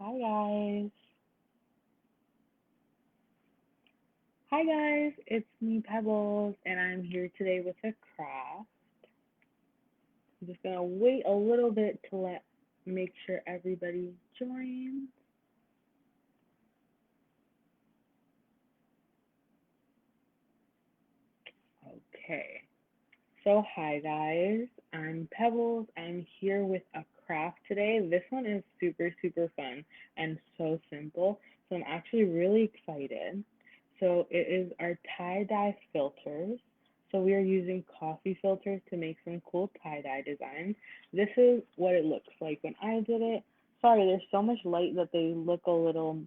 Hi guys. Hi guys, it's me Pebbles and I'm here today with a craft. I'm just gonna wait a little bit to make sure everybody joins. Okay. So hi guys, I'm Pebbles. I'm here with a craft today. This one is super fun and so simple. So I'm actually really excited. So it is our tie-dye filters. So we are using coffee filters to make some cool tie-dye designs. This is what it looks like when I did it. Sorry, there's so much light that they look a little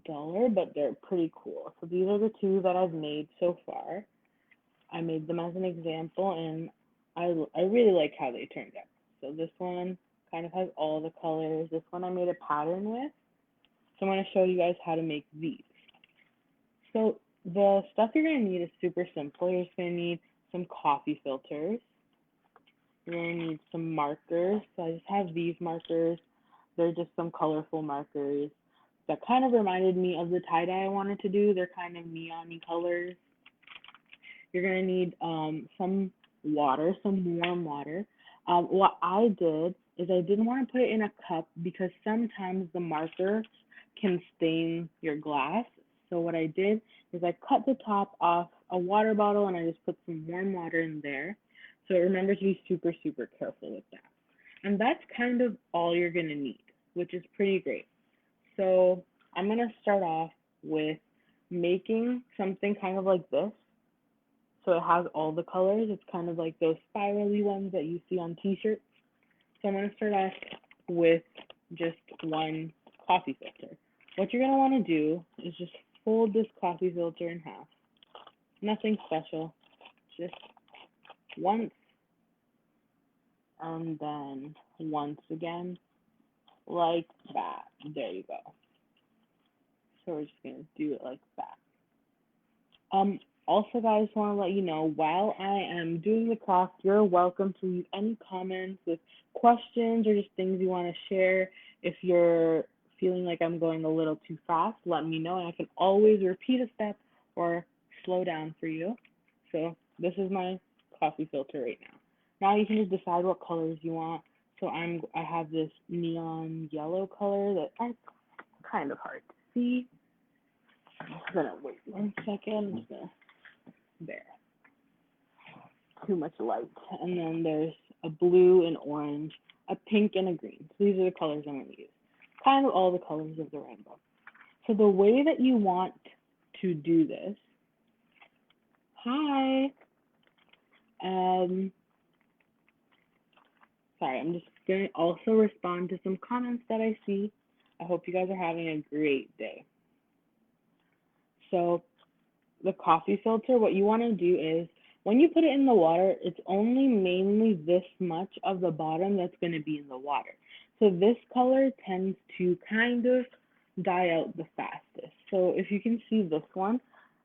duller, but they're pretty cool. So these are the two that I've made so far. I made them as an example, and I really like how they turned out. So this one kind of has all the colors. This one I made a pattern with. So I'm going to show you guys how to make these. So the stuff you're going to need is super simple. You're just going to need some coffee filters. You're going to need some markers. So I just have these markers. They're just some colorful markers that kind of reminded me of the tie-dye I wanted to do. They're kind of neon-y colors. You're going to need some water, some warm water. What I did is I didn't want to put it in a cup because sometimes the marker can stain your glass. So what I did is I cut the top off a water bottle and I just put some warm water in there. So remember to be super careful with that. And that's kind of all you're going to need, which is pretty great. So I'm going to start off with making something kind of like this. So it has all the colors. It's kind of like those spirally ones that you see on t-shirts. So I'm going to start off with just one coffee filter. What you're going to want to do is just fold this coffee filter in half. Nothing special, just once and then once again, like that. There you go. So we're just going to do it like that. Also, guys, want to let you know, while I am doing the craft, you're welcome to leave any comments with questions or just things you want to share. If you're feeling like I'm going a little too fast, let me know, and I can always repeat a step or slow down for you. So this is my coffee filter right now. Now you can just decide what colors you want. So I have this neon yellow color that I kind of hard to see. I'm just gonna wait 1 second. There. Too much light. And then there's a blue and orange, a pink and a green. So these are the colors I'm going to use. Kind of all the colors of the rainbow. So the way that you want to do this, hi. Sorry, I'm just going to also respond to some comments that I see. I hope you guys are having a great day. So the coffee filter, what you want to do is when you put it in the water, it's only mainly this much of the bottom that's going to be in the water. So this color tends to kind of die out the fastest. So if you can see this one,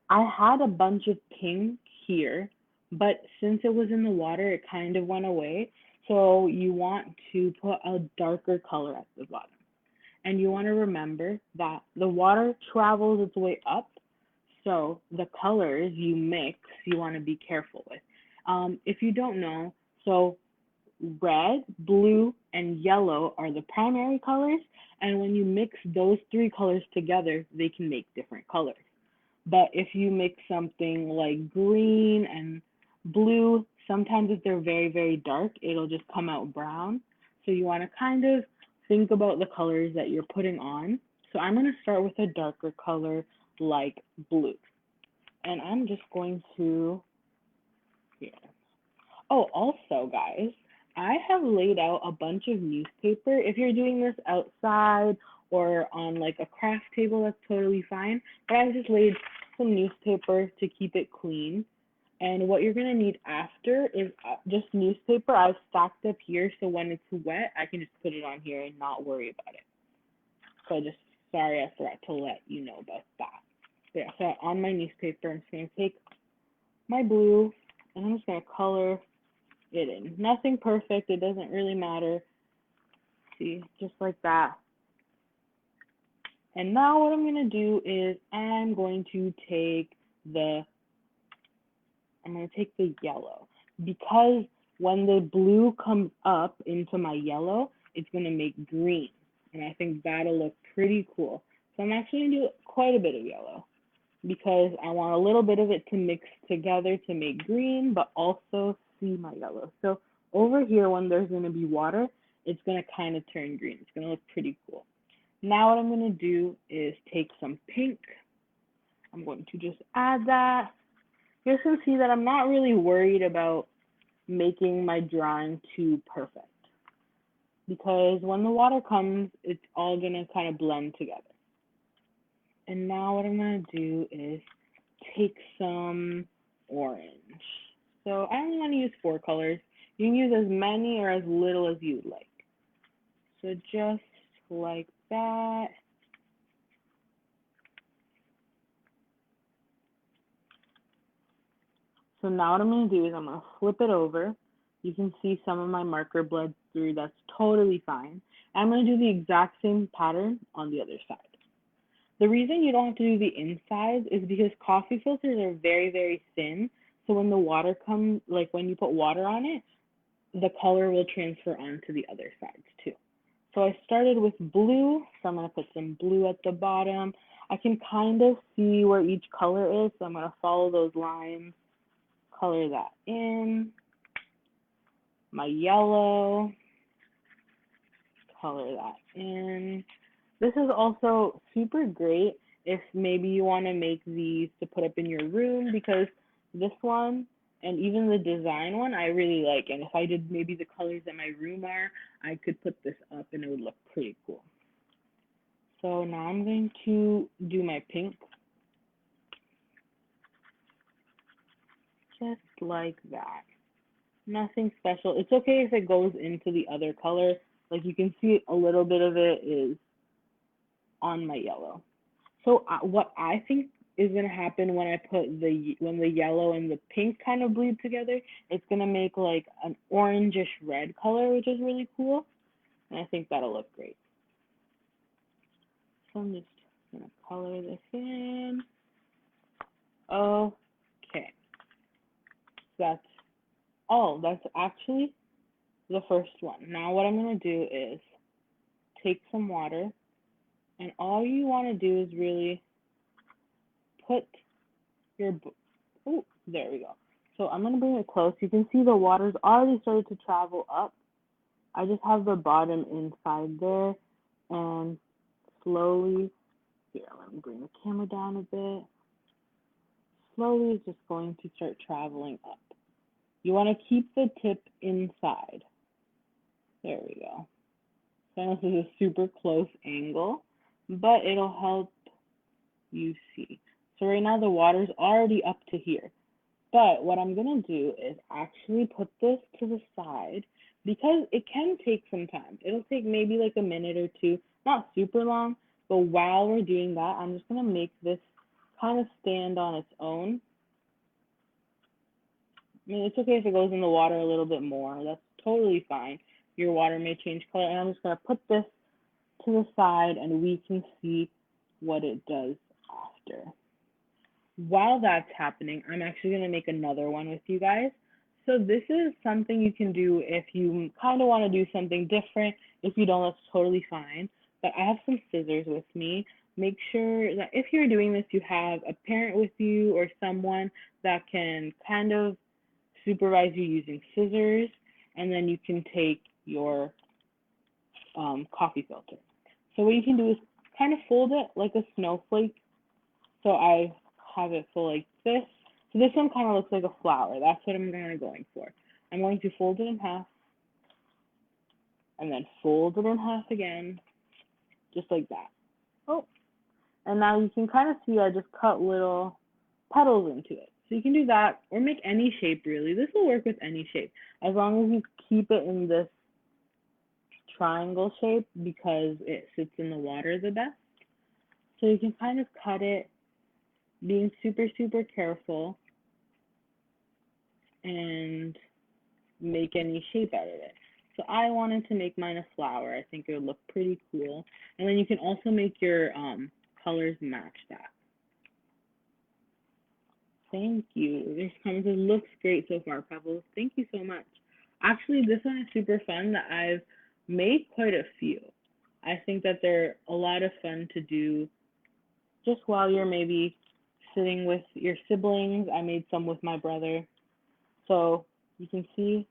I had a bunch of pink here, but since it was in the water, it kind of went away. So you want to put a darker color at the bottom. And you want to remember that the water travels its way up, so the colors you mix, you want to be careful with. If you don't know, so red, blue, and yellow are the primary colors, and when you mix those three colors together, they can make different colors. But if you mix something like green and blue, sometimes if they're very dark, it'll just come out brown. So you want to kind of think about the colors that you're putting on. So I'm going to start with a darker color like blue. And I'm just going to, here. Oh, also, guys, I have laid out a bunch of newspaper. If you're doing this outside or on like a craft table, that's totally fine. But I just laid some newspaper to keep it clean. And what you're going to need after is just newspaper. I've stacked up here, so when it's wet, I can just put it on here and not worry about it. So sorry, I forgot to let you know about that. But yeah, so on my newspaper, I'm just going to take my blue, and I'm just going to color it in. Nothing perfect. It doesn't really matter. See, just like that. And now what I'm going to do is I'm going to take the yellow, because when the blue comes up into my yellow, it's going to make green. And I think that'll look pretty cool. So I'm actually going to do quite a bit of yellow because I want a little bit of it to mix together to make green, but also see my yellow. So over here, when there's going to be water, it's going to kind of turn green. It's going to look pretty cool. Now what I'm going to do is take some pink. I'm going to just add that. You can see that I'm not really worried about making my drawing too perfect, because when the water comes, it's all going to kind of blend together. And now what I'm going to do is take some orange. So I only want to use 4 colors. You can use as many or as little as you'd like. So just like that. So now what I'm going to do is I'm going to flip it over. You can see some of my marker bled through. That's totally fine. I'm going to do the exact same pattern on the other side. The reason you don't have to do the insides is because coffee filters are very, very thin. So when the water comes, like when you put water on it, the color will transfer onto the other sides too. So I started with blue, so I'm going to put some blue at the bottom. I can kind of see where each color is, so I'm going to follow those lines, color that in. My yellow, color that in. This is also super great if maybe you want to make these to put up in your room, because this one and even the design one I really like. And if I did maybe the colors that my room are, I could put this up and it would look pretty cool. So now I'm going to do my pink. Just like that. Nothing special. It's okay if it goes into the other color. Like you can see a little bit of it is on my yellow. So what I think is going to happen when I put when the yellow and the pink kind of bleed together, it's going to make like an orangish red color, which is really cool. And I think that'll look great. So I'm just going to color this in. Okay. That's actually the first one. Now what I'm going to do is take some water, and all you want to do is really put your, oh, there we go. So I'm going to bring it close. You can see the water's already started to travel up. I just have the bottom inside there, and slowly, here, let me bring the camera down a bit. Slowly it's just going to start traveling up. You want to keep the tip inside. There we go. So I know this is a super close angle, but it'll help you see. So right now the water's already up to here. But what I'm going to do is actually put this to the side, because it can take some time. It'll take maybe like a minute or two, not super long, but while we're doing that, I'm just going to make this kind of stand on its own. I mean, it's okay if it goes in the water a little bit more. That's totally fine. Your water may change color, and I'm just going to put this to the side, and we can see what it does after. While that's happening, I'm actually going to make another one with you guys. So this is something you can do if you kind of want to do something different. If you don't, that's totally fine. But I have some scissors with me. Make sure that if you're doing this, you have a parent with you or someone that can kind of supervise you using scissors, and then you can take your coffee filter. So what you can do is kind of fold it like a snowflake. So I have it full like this. So this one kind of looks like a flower. That's what I'm kind of going for. I'm going to fold it in half, and then fold it in half again, just like that. Oh, and now you can kind of see I just cut little petals into it. So you can do that, or make any shape really. This will work with any shape, as long as you keep it in this triangle shape, because it sits in the water the best. So you can kind of cut it, being super, super careful, and make any shape out of it. So I wanted to make mine a flower. I think it would look pretty cool. And then you can also make your colors match that. Thank you. This comes, it looks great so far, Pebbles. Thank you so much. Actually, this one is super fun that I've made quite a few. I think that they're a lot of fun to do just while you're maybe sitting with your siblings. I made some with my brother. So you can see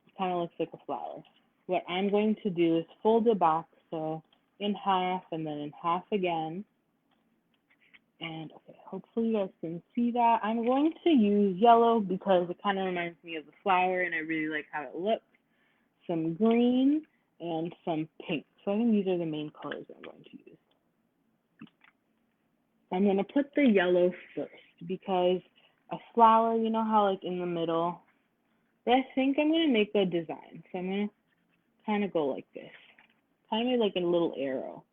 it kind of looks like a flower. What I'm going to do is fold it back, so in half and then in half again. And okay, hopefully you guys can see that. I'm going to use yellow because it kind of reminds me of the flower and I really like how it looks. Some green and some pink. So I think these are the main colors I'm going to use. I'm going to put the yellow first because a flower, you know how like in the middle, but I think I'm going to make a design. So I'm going to kind of go like this, kind of like a little arrow.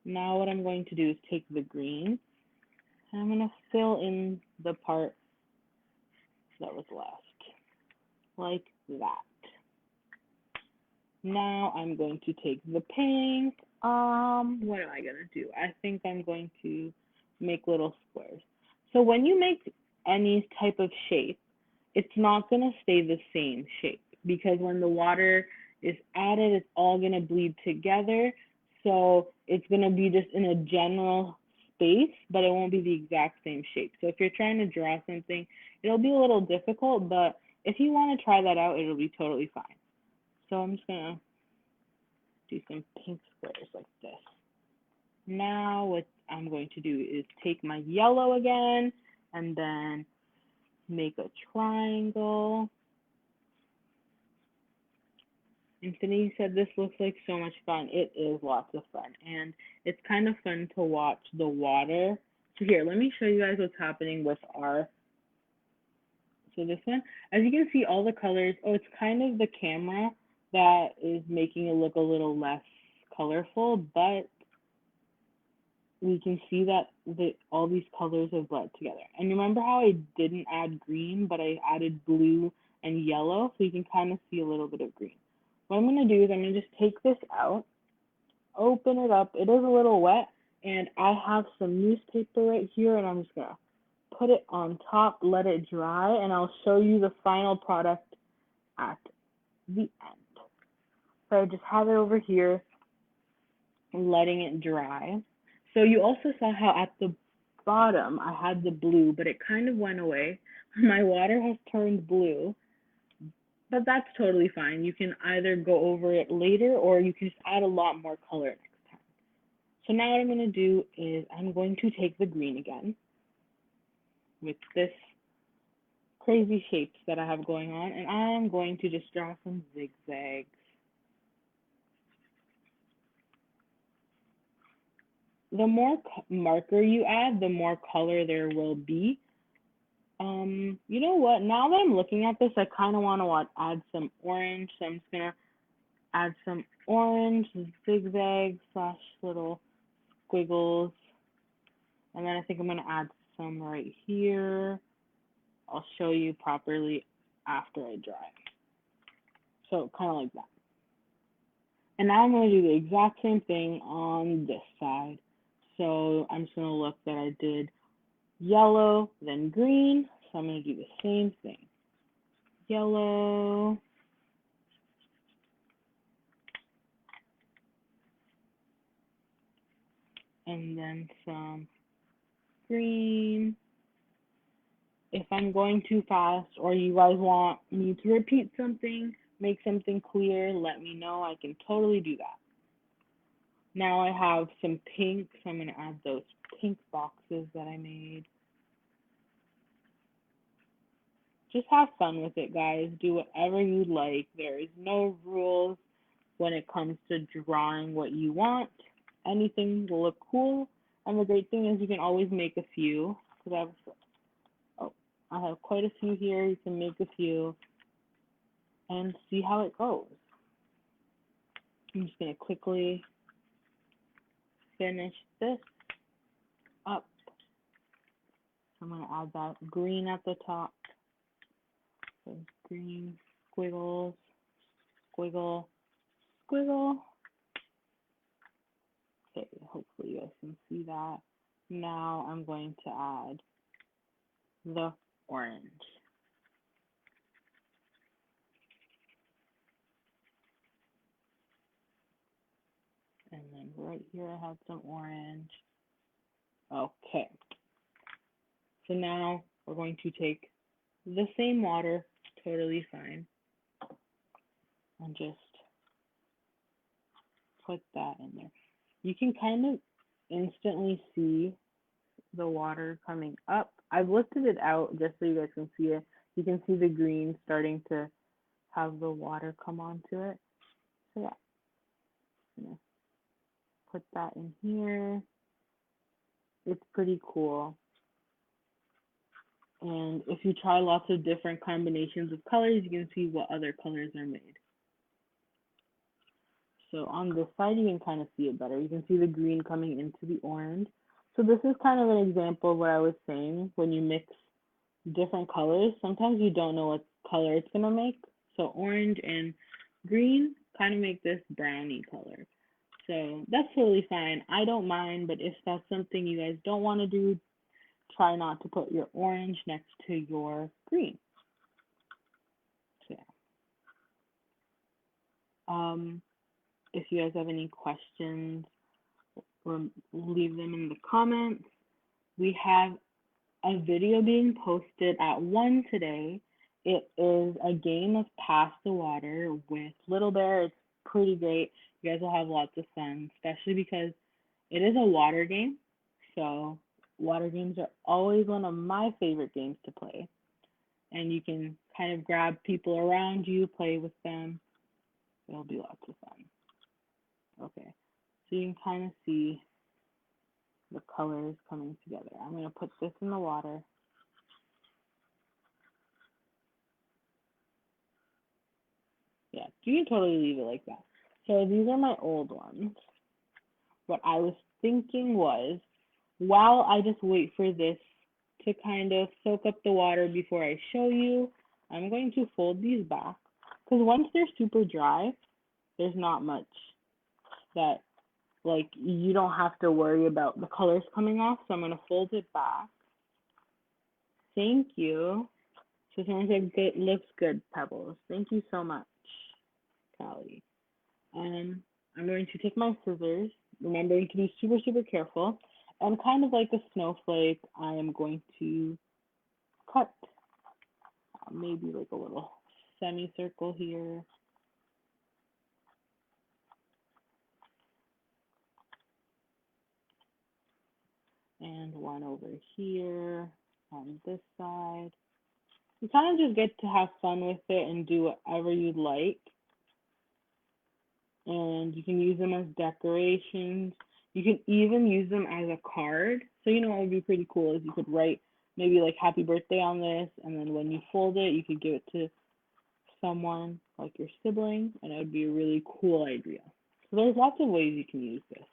Now what I'm going to do is take the green and I'm going to fill in the part that was left, like that. Now I'm going to take the pink. What am I going to do? I think I'm going to make little squares. So when you make any type of shape, it's not going to stay the same shape because when the water is added, it's all going to bleed together. So it's going to be just in a general space, but it won't be the exact same shape. So if you're trying to draw something, it'll be a little difficult, but if you want to try that out, it'll be totally fine. So I'm just going to do some pink squares like this. Now what I'm going to do is take my yellow again and then make a triangle. Infinity said this looks like so much fun. It is lots of fun. And it's kind of fun to watch the water. So here, let me show you guys what's happening with our, so this one, as you can see all the colors, oh, it's kind of the camera that is making it look a little less colorful, but we can see that all these colors have bled together. And remember how I didn't add green, but I added blue and yellow, so you can kind of see a little bit of green. What I'm going to do is I'm going to just take this out, open it up. It is a little wet, and I have some newspaper right here, and I'm just going to put it on top, let it dry, and I'll show you the final product at the end. So I just have it over here, letting it dry. So you also saw how at the bottom I had the blue, but it kind of went away. My water has turned blue, but that's totally fine. You can either go over it later or you can just add a lot more color next time. So now what I'm going to do is I'm going to take the green again with this crazy shapes that I have going on, and I'm going to just draw some zigzags. The more marker you add, the more color there will be. You know what? Now that I'm looking at this, I kind of want to add some orange. So I'm just going to add some orange zigzags slash little squiggles. And then I think I'm going to add some right here. I'll show you properly after I dry. So kind of like that. And now I'm going to do the exact same thing on this side. So I'm just going to look that I did yellow, then green. So I'm going to do the same thing. Yellow. And then some green. If I'm going too fast or you guys want me to repeat something, make something clear, let me know. I can totally do that. Now I have some pink, so I'm going to add those pink boxes that I made. Just have fun with it, guys. Do whatever you like. There is no rules when it comes to drawing what you want. Anything will look cool. And the great thing is you can always make a few. I have quite a few here. You can make a few and see how it goes. I'm just going to quickly finish this up. I'm going to add that green at the top. So green. squiggles, squiggle, squiggle. Okay, hopefully you guys can see that. Now I'm going to add the orange. And then right here I have some orange. Okay, so now we're going to take the same water, totally fine, and just put that in there. You can kind of instantly see the water coming up. I've lifted it out just so you guys can see it. You can see the green starting to have the water come onto it. So yeah, I'm gonna put that in here. It's pretty cool. And if you try lots of different combinations of colors, you can see what other colors are made. So on this side, you can kind of see it better. You can see the green coming into the orange. So this is kind of an example of what I was saying. When you mix different colors, sometimes you don't know what color it's going to make. So orange and green kind of make this brownie color. So that's totally fine. I don't mind, but if that's something you guys don't want to do, try not to put your orange next to your green. So yeah. If you guys have any questions, or leave them in the comments. We have a video being posted at 1 today. It is a game of Pass the Water with Little Bear. It's pretty great. You guys will have lots of fun, especially because it is a water game. So water games are always one of my favorite games to play. And you can kind of grab people around you, play with them. It'll be lots of fun. Okay, so you can kind of see the colors coming together. I'm going to put this in the water. Yeah, you can totally leave it like that. So these are my old ones. What I was thinking was, while I just wait for this to kind of soak up the water before I show you, I'm going to fold these back. Because once they're super dry, there's not much that, like, you don't have to worry about the colors coming off. So I'm going to fold it back. Thank you. So someone said, good, looks good, Pebbles. Thank you so much, Callie. I'm going to take my scissors, remembering to be super, super careful. And kind of like a snowflake, I am going to cut maybe like a little semicircle here. And one over here on this side. You kind of just get to have fun with it and do whatever you'd like. And you can use them as decorations. You can even use them as a card. So you know what would be pretty cool is you could write maybe like happy birthday on this, and then when you fold it, you could give it to someone like your sibling, and it would be a really cool idea. So there's lots of ways you can use this.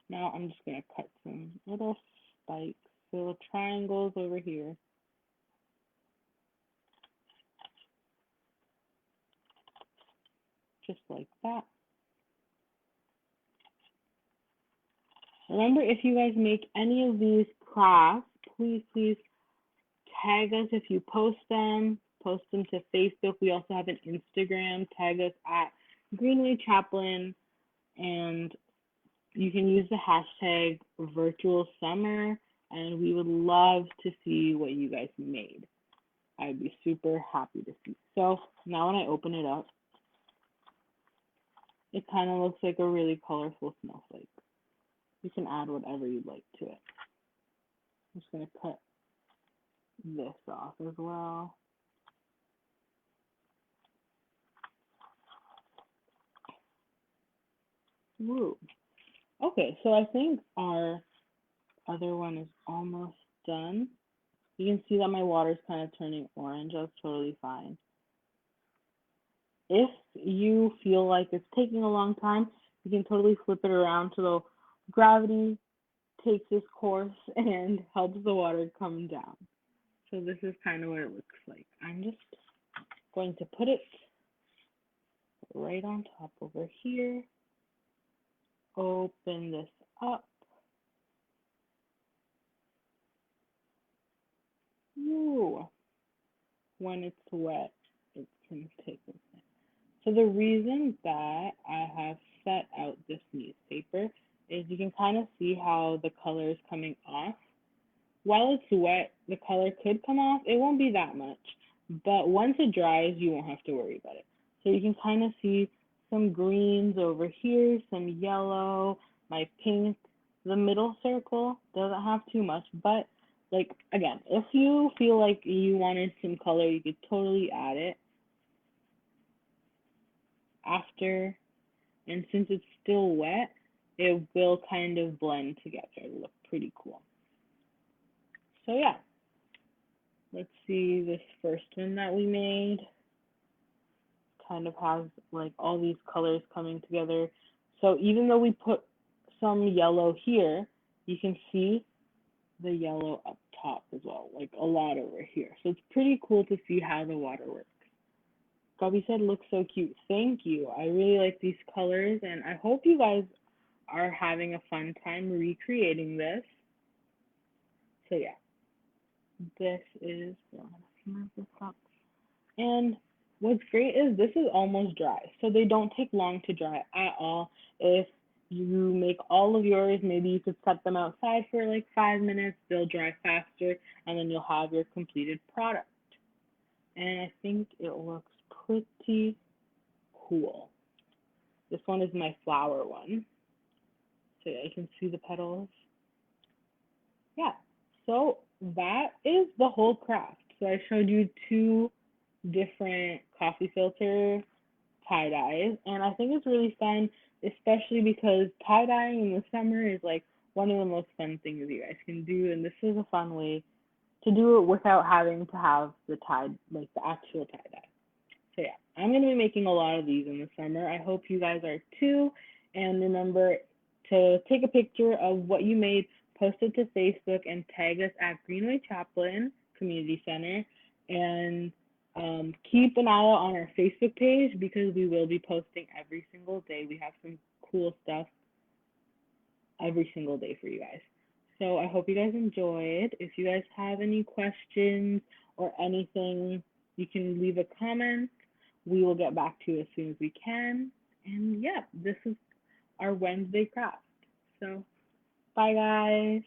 Now I'm just going to cut some little spikes, little triangles over here. Just like that. Remember, if you guys make any of these crafts, please tag us if you post them to Facebook. We also have an Instagram. Tag us at Greenway-Chaplin, and you can use the hashtag virtual summer, and we would love to see what you guys made. I'd be super happy to see. So now when I open it up, it kind of looks like a really colorful snowflake. You can add whatever you'd like to it. I'm just going to cut this off as well. Woo. Okay, so I think our other one is almost done. You can see that my water's kind of turning orange. That's totally fine. If you feel like it's taking a long time, you can totally flip it around so the gravity takes its course and helps the water come down. So this is kind of what it looks like. I'm just going to put it right on top over here. Open this up. Ooh. When it's wet, it's going to take a minute. So the reason that I have set out this newspaper is you can kind of see how the color is coming off. While it's wet, the color could come off. It won't be that much, but once it dries, you won't have to worry about it. So you can kind of see some greens over here, some yellow, my pink. The middle circle doesn't have too much, but like again, if you feel like you wanted some color, you could totally add it after. And since it's still wet, it will kind of blend together. It'll look pretty cool. So yeah, let's see this first one that we made. Kind of has like all these colors coming together. So even though we put some yellow here, you can see the yellow up top as well, like a lot over here. So it's pretty cool to see how the water works. Gabby said, looks so cute. Thank you. I really like these colors, and I hope you guys are having a fun time recreating this. So yeah, this is, I'm gonna move this up. And what's great is this is almost dry, so they don't take long to dry at all. If you make all of yours, maybe you could set them outside for like 5 minutes, they'll dry faster, and then you'll have your completed product. And I think it looks pretty cool. This one is my flower one. So yeah, you can see the petals. Yeah, so that is the whole craft. So I showed you two different coffee filter tie-dyes, and I think it's really fun, especially because tie-dyeing in the summer is like one of the most fun things you guys can do, and this is a fun way to do it without having to have the tie, like the actual tie-dye. So yeah, I'm going to be making a lot of these in the summer. I hope you guys are too, and remember to take a picture of what you made, post it to Facebook, and tag us at Greenway-Chaplin Community Center, and keep an eye out on our Facebook page because we will be posting every single day. We have some cool stuff every single day for you guys. So I hope you guys enjoyed. If you guys have any questions or anything, you can leave a comment. We will get back to you as soon as we can. And yeah, this is our Wednesday craft. So bye guys.